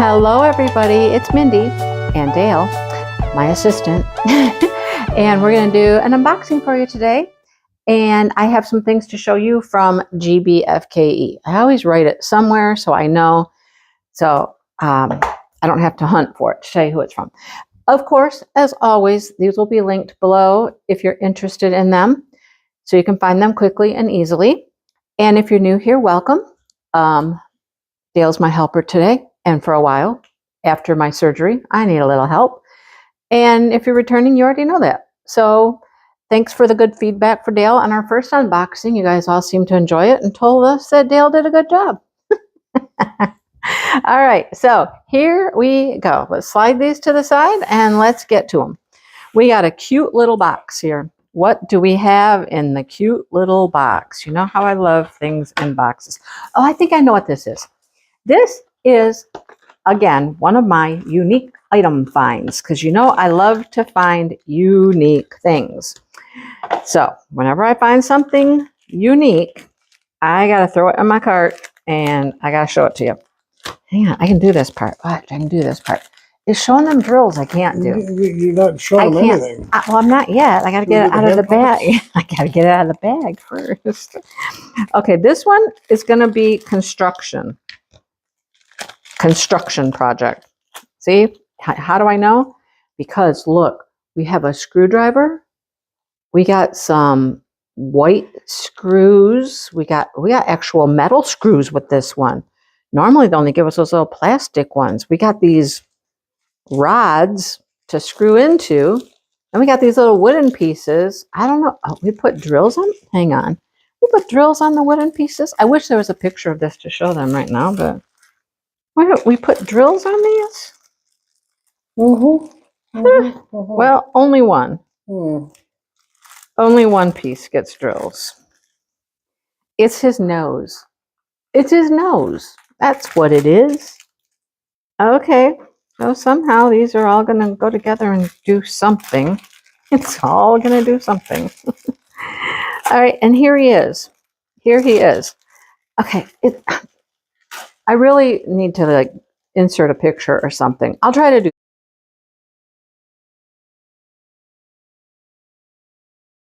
Hello everybody, it's Mindy and Dale, my assistant, and we're going to do an unboxing for you today. And I have some things to show you from GBFKE. I always write it somewhere so I know, so I don't have to hunt for it to tell you who it's from. Of course, as always, these will be linked below if you're interested in them, so you can find them quickly and easily. And if you're new here, welcome. Dale's my helper today and for a while. After my surgery, I need a little help. And if you're returning, you already know that. So thanks for the good feedback for Dale on our first unboxing. You guys all seemed to enjoy it and told us that Dale did a good job. All right, so here we go. Let's slide these to the side and let's get to them. We got a cute little box here. What do we have in the cute little box? You know how I love things in boxes. Oh, I think I know what this is. This is, again, one of my unique item finds, because you know I love to find unique things. So whenever I find something unique, I got to throw it in my cart and I got to show it to you. Hang on, I can do this part. Watch, I can do this part. It's showing them drills I can't do. You're not showing them anything. Well, I'm not yet. I got to get it out of the bag. I got to get it out of the bag first. Okay, this one is going to be construction project. See, how do I know? Because look, we have a screwdriver. We got some white screws. We got actual metal screws with this one. Normally they only give us those little plastic ones. We got these rods to screw into, and we got these little wooden pieces. I don't know. Oh, we put drills on. Hang on. We put drills on the wooden pieces. I wish there was a picture of this to show them right now, but why don't we put drills on these? Well, only one. Only one piece gets drills. It's his nose. It's his nose. That's what it is. Okay. So somehow these are all going to go together and do something. It's all going to do something. All right. And here he is. Here he is. Okay. I really need to like insert a picture or something. I'll try to do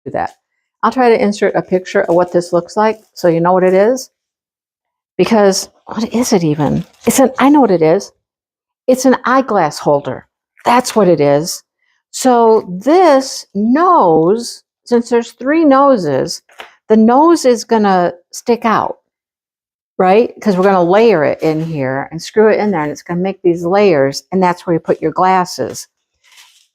that. I'll try to insert a picture of what this looks like so you know what it is. Because what is it even? I know what it is. It's an eyeglass holder. That's what it is. So this nose, since there's three noses, the nose is going to stick out, right? Because we're going to layer it in here and screw it in there, and it's going to make these layers, and that's where you put your glasses.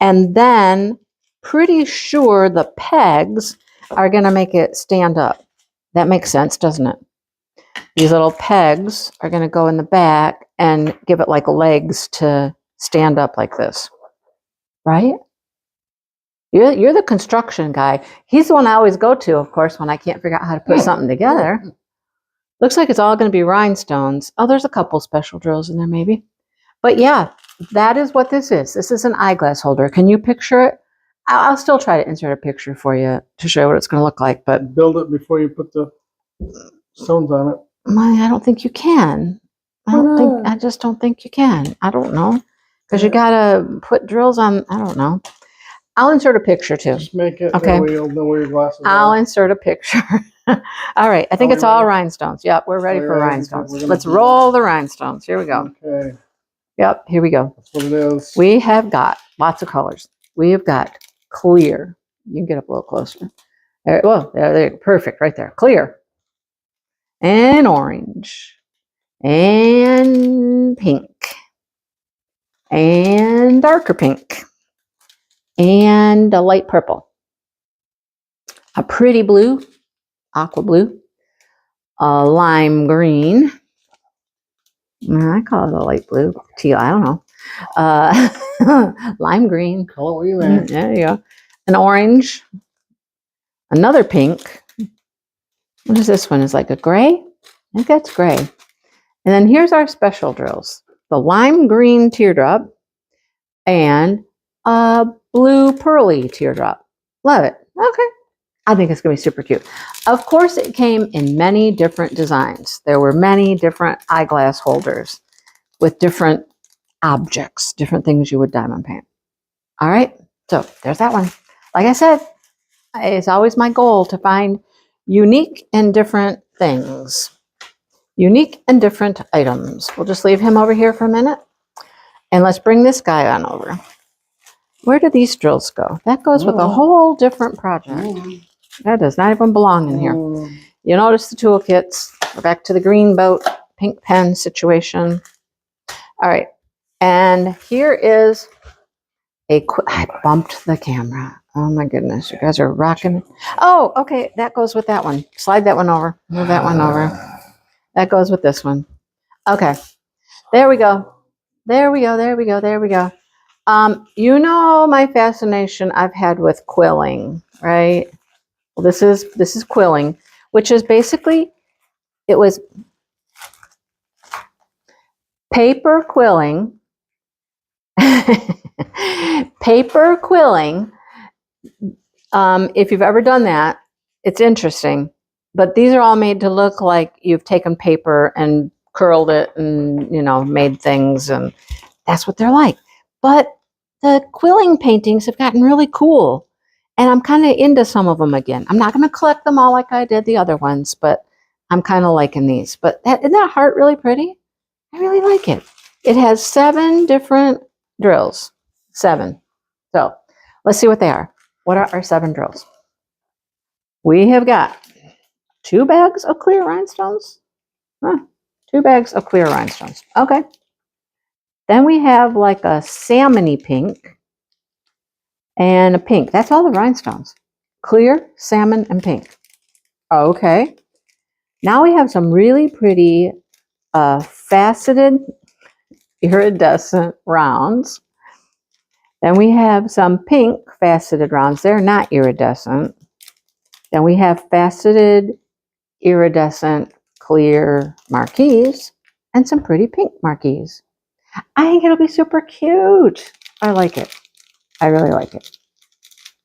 And then pretty sure the pegs are going to make it stand up. That makes sense, doesn't it? These little pegs are going to go in the back and give it like legs to stand up like this, right? You're the construction guy. He's the one I always go to, of course, when I can't figure out how to put something together. Looks like it's all going to be rhinestones. Oh, there's a couple special drills in there maybe. But yeah, that is what this is. This is an eyeglass holder. Can you picture it? I'll still try to insert a picture for you to show you what it's going to look like. But build it before you put the stones on it. I don't think you can. I just don't think you can. I don't know. Because you got to put drills on. I don't know. I'll insert a picture too. Just make it. Okay. That way you'll know where your glasses I'll are. insert a picture. All right. I think it's all rhinestones. Yep. We're ready for rhinestones. Let's roll the rhinestones. Here we go. Okay. Yep. Here we go. That's what it is. We have got lots of colors. We have got clear. You can get up a little closer. Well, there, perfect. Right there. Clear. And orange. And pink. And darker pink. And a light purple, a pretty blue, aqua blue, a lime green, I call it a light blue, teal, I don't know, lime green, Call it what you want. there you go, an orange, another pink, what is this one, is like a gray, I think that's gray, and then here's our special drills, the lime green teardrop, and a blue pearly teardrop. Love it. Okay. I think it's going to be super cute. Of course, it came in many different designs. There were many different eyeglass holders with different objects, different things you would diamond paint. All right, so there's that one. Like I said, it's always my goal to find unique and different things. Unique and different items. We'll just leave him over here for a minute. And let's bring this guy on over. Where do these drills go? That goes with a whole different project. That does not even belong in here. You notice the toolkits. We're back to the green boat, pink pen situation. All right. And here is I bumped the camera. Oh my goodness. You guys are rocking. Oh, okay. That goes with that one. Slide that one over. Move that one over. That goes with this one. Okay. There we go. There we go. There we go. There we go. You know my fascination I've had with quilling, right? Well, this is quilling, which is basically, it was paper quilling. Paper quilling. If you've ever done that, it's interesting. But these are all made to look like you've taken paper and curled it and, you know, made things, and that's what they're like. But the quilling paintings have gotten really cool, and I'm kind of into some of them again. I'm not going to collect them all like I did the other ones, but I'm kind of liking these. But isn't that heart really pretty? I really like it. It has 7 different drills. 7. So let's see what they are. What are our 7 drills? We have got 2 bags of clear rhinestones. 2 bags of clear rhinestones. Okay. Then we have like a salmony pink and a pink. That's all the rhinestones. Clear, salmon, and pink. Okay. Now we have some really pretty faceted iridescent rounds. Then we have some pink faceted rounds. They're not iridescent. Then we have faceted iridescent clear marquees and some pretty pink marquees. I think it'll be super cute. I like it. I really like it.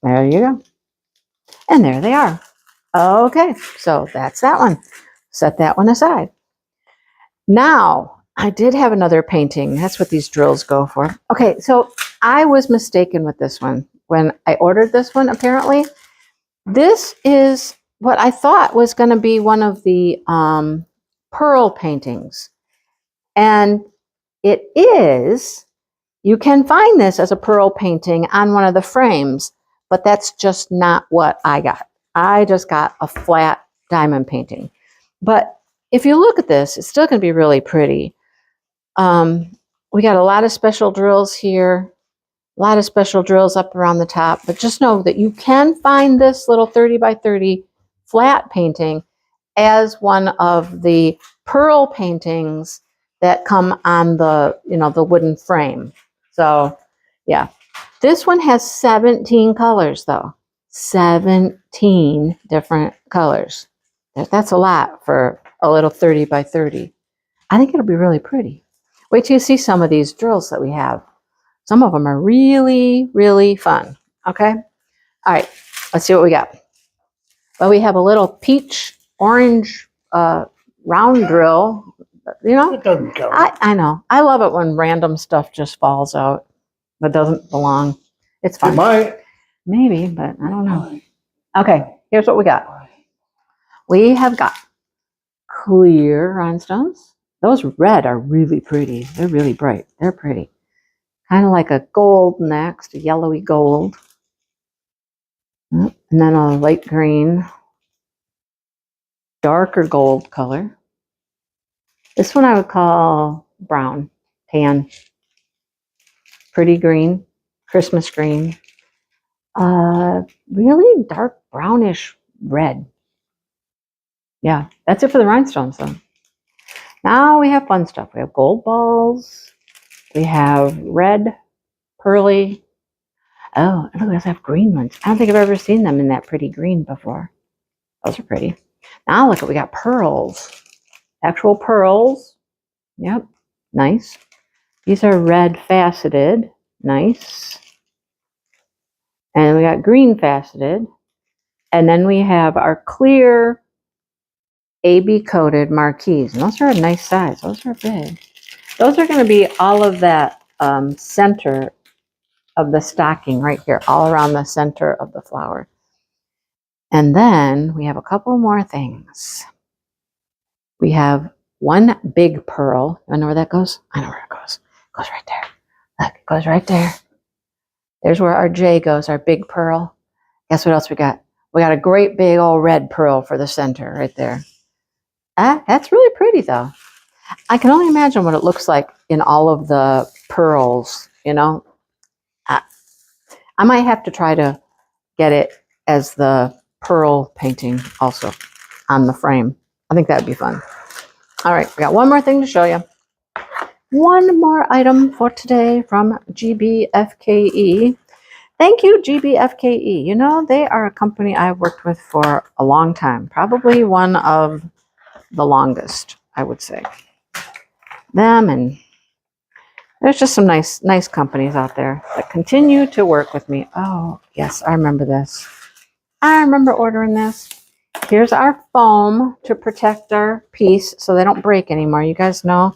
There you go. And there they are. Okay, so that's that one. Set that one aside. Now, I did have another painting. That's what these drills go for. Okay, so I was mistaken with this one. When I ordered this one, apparently, this is what I thought was going to be one of the pearl paintings. And it is. You can find this as a pearl painting on one of the frames, but that's just not what I got. I just got a flat diamond painting. But if you look at this, it's still going to be really pretty. We got a lot of special drills here, a lot of special drills up around the top, but just know that you can find this little 30 by 30 flat painting as one of the pearl paintings that come on the, you know, the wooden frame. So yeah, this one has 17 colors though. 17 different colors. That's a lot for a little 30 by 30. I think it'll be really pretty. Wait till you see some of these drills that we have. Some of them are really, really fun. Okay. All right. Let's see what we got. Well, we have a little peach orange round drill. You know, It doesn't count. I know. I love it when random stuff just falls out that doesn't belong. It's fun. It might. Maybe, but I don't know. Okay, here's what we got. We have got clear rhinestones. Those red are really pretty. They're really bright. They're pretty. Kind of like a gold next, a yellowy gold. And then a light green, darker gold color. This one I would call brown, tan. Pretty green, Christmas green. Really dark brownish red. Yeah, that's it for the rhinestones though. Now we have fun stuff. We have gold balls. We have red, pearly. Oh, look, we also have green ones. I don't think I've ever seen them in that pretty green before. Those are pretty. Now look, we got pearls. Actual pearls. Yep, nice. These are red faceted. Nice. And we got green faceted. And then we have our clear AB coated marquees. And those are a nice size. Those are big. Those are going to be all of that center of the stocking right here, all around the center of the flower. And then we have a couple more things. We have one big pearl. I know where that goes? I know where it goes. It goes right there. Look, it goes right there. There's where our J goes, our big pearl. Guess what else we got? We got a great big old red pearl for the center right there. That's really pretty though. I can only imagine what it looks like in all of the pearls, you know. I might have to try to get it as the pearl painting also on the frame. I think that would be fun. All right, we got one more thing to show you. One more item for today from GBFKE. Thank you, GBFKE. You know, they are a company I've worked with for a long time. Probably one of the longest, I would say. Them, and there's just some nice companies out there that continue to work with me. Oh, yes, I remember this. I remember ordering this. Here's our foam to protect our piece so they don't break anymore. You guys know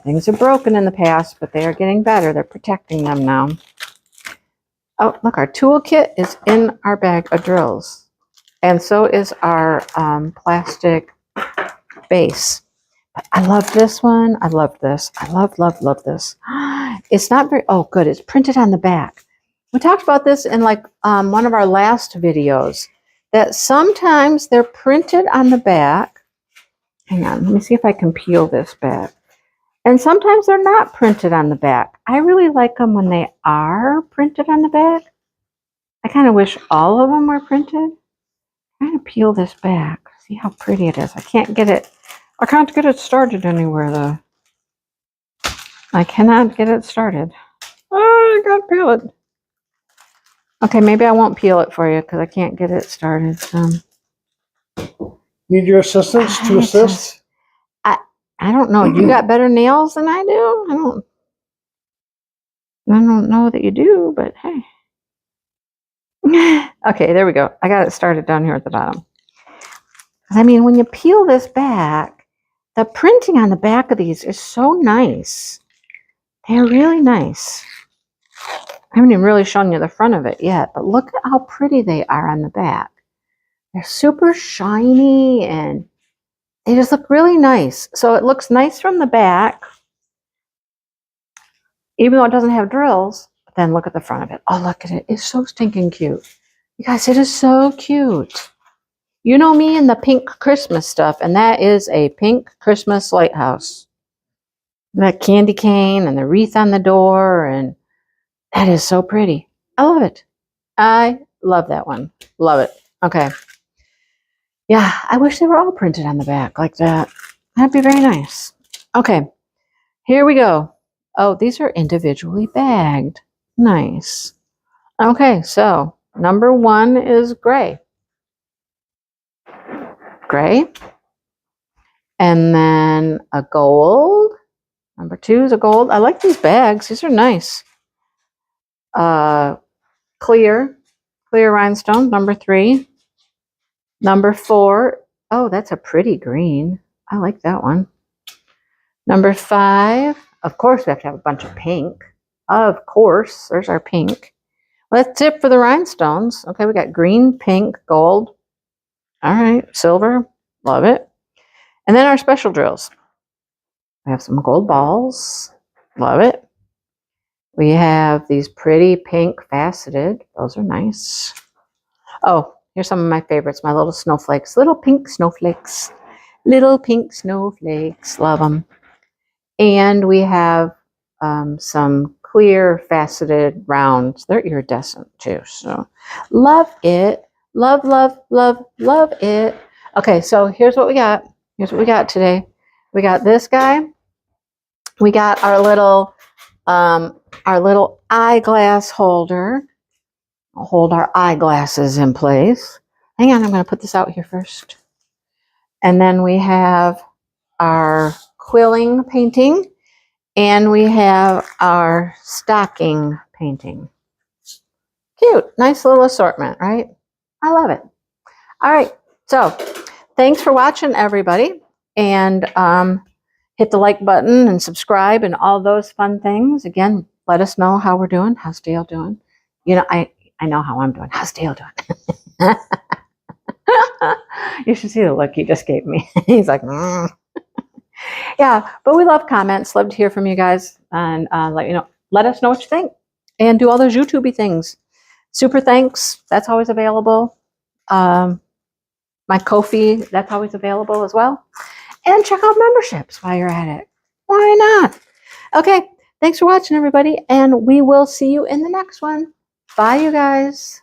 things are broken in the past, but they are getting better. They're protecting them now. Oh, look, our toolkit is in our bag of drills. And so is our plastic base. But I love this one. I love this. I love this. It's not very, oh, good. It's printed on the back. We talked about this in like one of our last videos, that sometimes they're printed on the back. Hang on, let me see if I can peel this back. And sometimes they're not printed on the back. I really like them when they are printed on the back. I kind of wish all of them were printed. I'm trying to peel this back. See how pretty it is. I can't get it started anywhere though. I cannot get it started. Oh, I gotta peel it. Okay, maybe I won't peel it for you because I can't get it started. Need your assistance to assist? I don't know. You got better nails than I do? I don't know that you do, but hey. Okay, there we go. I got it started down here at the bottom. I mean, when you peel this back, the printing on the back of these is so nice. They're really nice. I haven't even really shown you the front of it yet, but look at how pretty they are on the back. They're super shiny and they just look really nice. So it looks nice from the back, even though it doesn't have drills. But then look at the front of it. Oh, look at it. It's so stinking cute. You guys, it is so cute. You know me and the pink Christmas stuff, and that is a pink Christmas lighthouse. That candy cane and the wreath on the door, and that is so pretty. I love it. I love that one. Love it. Okay. Yeah, I wish they were all printed on the back like that. That'd be very nice. Okay, here we go. Oh, these are individually bagged. Nice. Okay, so number 1 is gray. Gray. And then a gold. Number 2 is a gold. I like these bags. These are nice. Clear rhinestone, number 3. Number 4, oh, that's a pretty green. I like that one. Number 5, of course we have to have a bunch of pink. Of course, there's our pink. Well, that's it for the rhinestones. Okay, we got green, pink, gold. All right, silver, love it. And then our special drills. We have some gold balls, love it. We have these pretty pink faceted, those are nice. Oh, here's some of my favorites, my little snowflakes, little pink snowflakes. Little pink snowflakes, love them. And we have some clear faceted rounds. They're iridescent too, so love it. Love, love, love, love it. Okay, so here's what we got. Here's what we got today. We got this guy. We got our little eyeglass holder. I'll hold our eyeglasses in place. Hang on, I'm going to put this out here first. And then we have our quilling painting, and we have our stocking painting. Cute, nice little assortment, right? I love it. All right, so thanks for watching, everybody. And hit the like button and subscribe and all those fun things. Again, let us know how we're doing. How's Dale doing? You know, I know how I'm doing. How's Dale doing? You should see the look he just gave me. He's like, Yeah, but we love comments. Love to hear from you guys, and let us know what you think, and do all those YouTubey things. Super thanks. That's always available. My Ko-fi, that's always available as well. And check out memberships while you're at it. Why not? Okay, thanks for watching, everybody, and we will see you in the next one. Bye, you guys.